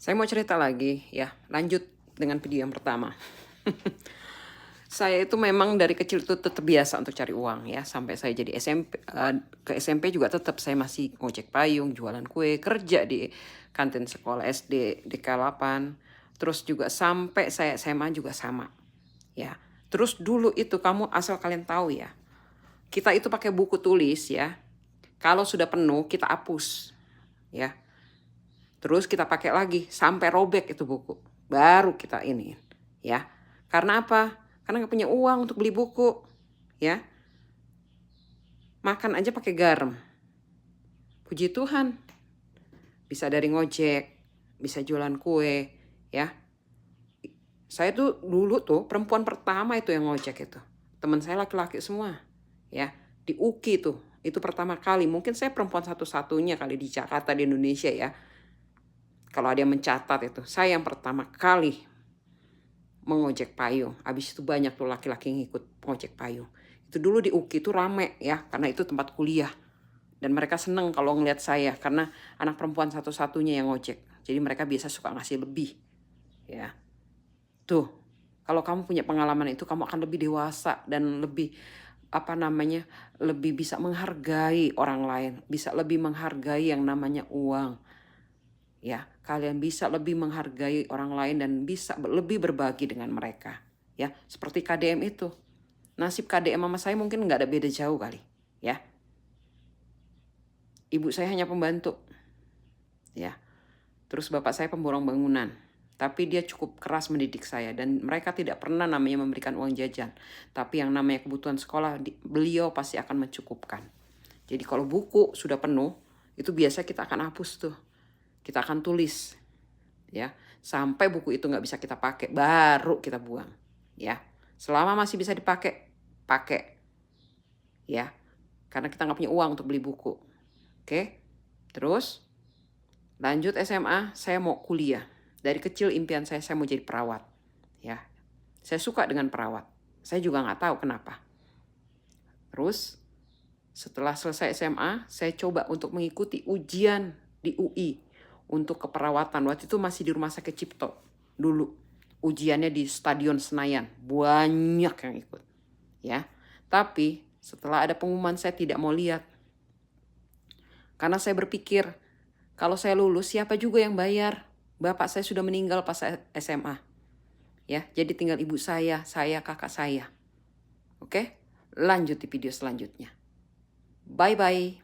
Saya mau cerita lagi ya, lanjut dengan video yang pertama. Saya itu memang dari kecil tuh tetap biasa untuk cari uang ya, sampai saya jadi SMP, ke SMP juga tetap saya masih ngojek payung, jualan kue, kerja di kantin sekolah SD DK8, terus juga sampai saya SMA juga sama ya. Terus dulu itu kamu asal kalian tahu ya, kita itu pakai buku tulis ya. Kalau sudah penuh kita hapus ya. Terus kita pakai lagi sampai robek itu buku. Baru kita ini ya. Karena apa? Karena nggak punya uang untuk beli buku ya. Makan aja pakai garam. Puji Tuhan. Bisa dari ngojek, bisa jualan kue ya. Saya tuh dulu tuh perempuan pertama itu yang ngojek itu. Teman saya laki-laki semua ya. Di UKI tuh. Itu pertama kali. Mungkin saya perempuan satu-satunya kali di Jakarta di Indonesia ya. Kalau ada yang mencatat itu, saya yang pertama kali mengojek payung. Habis itu banyak tuh laki-laki yang ikut mengojek payung. Itu dulu di UKI itu rame ya, karena itu tempat kuliah. Dan mereka seneng kalau ngeliat saya, karena anak perempuan satu-satunya yang ngojek. Jadi mereka biasa suka ngasih lebih. Ya, tuh. Kalau kamu punya pengalaman itu, kamu akan lebih dewasa dan lebih lebih bisa menghargai orang lain, bisa lebih menghargai yang namanya uang. Ya, kalian bisa lebih menghargai orang lain dan bisa lebih berbagi dengan mereka. Ya, seperti KDM itu. Nasib KDM mama saya mungkin nggak ada beda jauh kali. Ya, ibu saya hanya pembantu. Ya, terus bapak saya pemborong bangunan. Tapi dia cukup keras mendidik saya dan mereka tidak pernah namanya memberikan uang jajan. Tapi yang namanya kebutuhan sekolah, beliau pasti akan mencukupkan. Jadi kalau buku sudah penuh, itu biasa kita akan hapus tuh. Kita akan tulis ya, sampai buku itu nggak bisa kita pakai baru kita buang ya. Selama masih bisa dipakai, pakai ya, karena kita nggak punya uang untuk beli buku. Oke, terus lanjut SMA, saya mau kuliah. Dari kecil impian saya mau jadi perawat ya. Saya suka dengan perawat, saya juga nggak tahu kenapa. Terus setelah selesai SMA, saya coba untuk mengikuti ujian di UI untuk keperawatan. Waktu itu masih di Rumah Sakit Cipto dulu. Ujiannya di Stadion Senayan. Banyak yang ikut. Ya. Tapi setelah ada pengumuman saya tidak mau lihat. Karena saya berpikir, kalau saya lulus siapa juga yang bayar? Bapak saya sudah meninggal pas SMA. Ya, jadi tinggal ibu saya, kakak saya. Oke? Lanjut di video selanjutnya. Bye-bye.